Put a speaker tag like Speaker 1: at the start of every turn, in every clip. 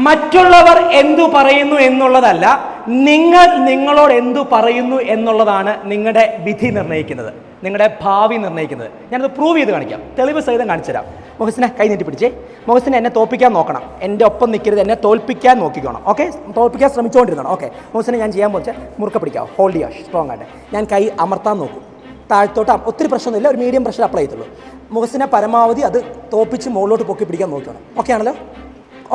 Speaker 1: മറ്റുള്ളവർ എന്തു പറയുന്നു എന്നുള്ളതല്ല, നിങ്ങൾ നിങ്ങളോട് എന്തു പറയുന്നു എന്നുള്ളതാണ് നിങ്ങളുടെ വിധി നിർണ്ണയിക്കുന്നത്, നിങ്ങളുടെ ഭാവി നിർണ്ണയിക്കുന്നത്. ഞാനത് പ്രൂവ് ചെയ്ത് കാണിക്കാം, തെളിവ് സഹിതം കാണിച്ചു തരാം. മുഹസിനെ കൈ നീട്ടി പിടിച്ചേ. മുഹസിനെ എന്നെ തോൽപ്പിക്കാൻ നോക്കണം, എൻ്റെ ഒപ്പം നിൽക്കരുത്, എന്നെ തോൽപ്പിക്കാൻ നോക്കിക്കോണം. ഓക്കെ, തോൽപ്പിക്കാൻ ശ്രമിച്ചുകൊണ്ടിരുന്നതാണ്. ഓക്കെ, മുഹസിനെ ഞാൻ ചെയ്യാൻ പോച്ചാൽ മുറുക്ക പിടിക്കാം, ഹോൾഡ് ചെയ്യുക സ്ട്രോങ് ആയിട്ട്. ഞാൻ കൈ അമർത്താൻ നോക്കും, താഴത്തോട്ട്. ഒത്തിരി പ്രശ്നമൊന്നുമില്ല, ഒരു മീഡിയം പ്രഷർ അപ്ലൈ ചെയ്തുള്ളൂ. മുഹസിനെ പരമാവധി അത് തോൽപ്പിച്ച് മുകളിലോട്ട് പൊക്കി പിടിക്കാൻ നോക്കണം. ഓക്കെ ആണല്ലോ?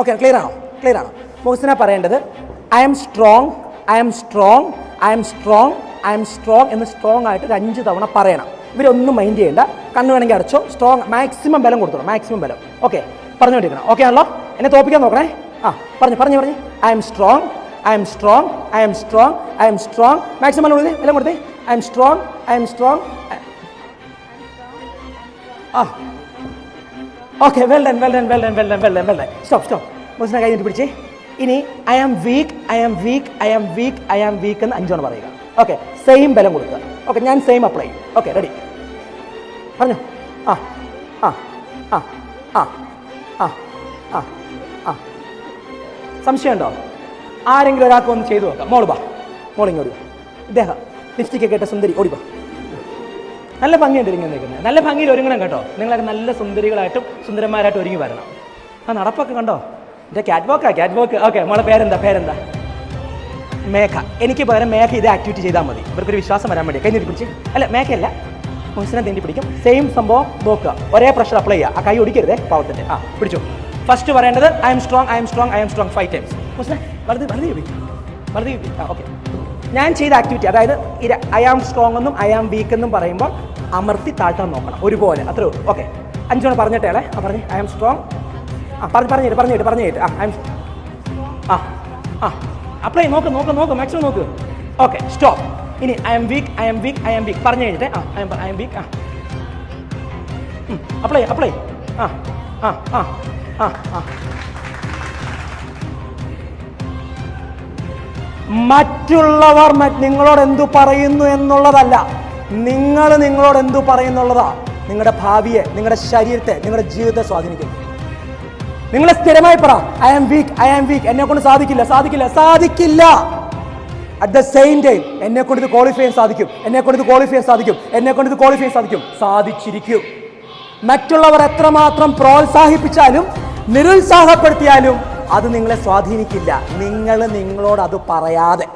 Speaker 1: ഓക്കെ, ക്ലിയർ ആണോ? ക്ലിയർ ആണോ? മുഹസിനെ പറയേണ്ടത് I am strong, I am strong, I am strong, I am strong എന്ന് സ്ട്രോങ് ആയിട്ട് ഒരു 5 തവണ പറയണം. ഇവരൊന്നും മൈൻഡ് ചെയ്യേണ്ട, കണ്ണ് വേണമെങ്കിൽ അടച്ചോ. സ്ട്രോങ് മാക്സിമം ബലം കൊടുത്തോളൂ, മാക്സിമം ബലം. ഓക്കെ, പറഞ്ഞുകൊണ്ടിരിക്കണം. ഓക്കെ ആണല്ലോ? എന്നെ തോൽപ്പിക്കാൻ നോക്കണേ. പറഞ്ഞു I am strong, I am strong, I am strong, I am strong. Maximum ബലം കൊടുത്തേ. I am strong, I am strong. Okay, well done. Stop. മുഹസിനെ കൈ നീട്ടി പിടിച്ചേ. ഇനി I am weak, I am weak, I am weak, I am weak എന്ന് 5 തവണ പറയുക. ഓക്കെ, സെയിം ബലം കൊടുക്കുക. ഓക്കെ, ഞാൻ സെയിം അപ്ലൈ ചെയ്യും. Okay, ready? പറഞ്ഞോ. സംശയമുണ്ടോ? ആരെങ്കിലും ഒരാൾക്ക് ഒന്ന് ചെയ്തു നോക്കാം. മോളിങ്ങോടി ഇദ്ദേഹം ലിപ്സ്റ്റിക് ഒക്കെ ഇട്ട സുന്ദരി ഓടിപ്പോ. നല്ല ഭംഗിയുണ്ട് ഇങ്ങനെ നിൽക്കുന്നത്, നല്ല ഭംഗിയിൽ ഒരുങ്ങണം കേട്ടോ. നിങ്ങളൊക്കെ നല്ല സുന്ദരികളായിട്ടും സുന്ദരന്മാരായിട്ടും ഒരുങ്ങി വരണം. നടപ്പൊക്കെ കണ്ടോ? എൻ്റെ ക്യാറ്റ് വാക്ക്. ഓക്കെ, മോളെ പേരെന്താ? മേഘ. എനിക്ക് പകരം മേഘ ഇതേ ആക്ടിവിറ്റി ചെയ്താൽ മതി, ഇവർക്കൊരു വിശ്വാസം വരാൻ വേണ്ടി. കൈ നീട്ടി പിടിച്ച്. അല്ല, മേഘയല്ല, മുഹസിനെ നീട്ടി പിടിക്കും. സെയിം സംഭവം നോക്കുക, ഒരേ പ്രഷർ അപ്ലൈ ചെയ്യുക. ആ കൈ ഒടിക്കരുതേ പാവത്തിൻ്റെ. പിടിച്ചു. ഫസ്റ്റ് പറയേണ്ടത് I M strong, I M strong, I M strong 5 times. മുഹസിനെ വെറുതെ ഓക്കെ. ഞാൻ ചെയ്ത ആക്ടിവിറ്റി, അതായത് ഐ ആം സ്ട്രോങ് എന്നും ഐ ആം വീക്ക് എന്നും പറയുമ്പോൾ അമർത്തി താഴ്ത്താൻ നോക്കണം, ഒരുപോലെ. അത്രേ ഉള്ളൂ. ഓക്കെ, 5 തവണ പറഞ്ഞിട്ടേ പറഞ്ഞ് ഐ ആം സ്ട്രോങ്. പറഞ്ഞിട്ട് ഐ എം അപ്ലൈ നോക്ക്, മാക്സിമം നോക്ക്. Okay, stop. ഇനി I am weak, I am weak, I am weak പറഞ്ഞു കഴിഞ്ഞിട്ട് ഐ എം വീക്ക്. അപ്ലൈ. മറ്റുള്ളവർ നിങ്ങളോട് എന്തു പറയുന്നു എന്നുള്ളതല്ല, നിങ്ങൾ നിങ്ങളോട് എന്തു പറയുന്നുള്ളതാ നിങ്ങളുടെ ഭാവിയെ, നിങ്ങളുടെ ശരീരത്തെ, നിങ്ങളുടെ ജീവിതത്തെ സ്വാധീനിക്കുന്നു. നിങ്ങൾ സ്ഥിരമായി പറ I am weak, I am weak, എന്നെ കൊണ്ട് സാധിക്കില്ല. അറ്റ് ദ സെയിം ടൈം എന്നെ കൊണ്ട് ഇത് ക്വാളിഫൈ ചെയ്യാൻ സാധിക്കും. സാധിച്ചിരിക്കും. മറ്റുള്ളവർ എത്രമാത്രം പ്രോത്സാഹിപ്പിച്ചാലും നിരുത്സാഹപ്പെടുത്തിയാലും അത് നിങ്ങളെ സ്വാധീനിക്കില്ല, നിങ്ങൾ നിങ്ങളോട് അത് പറയാതെ.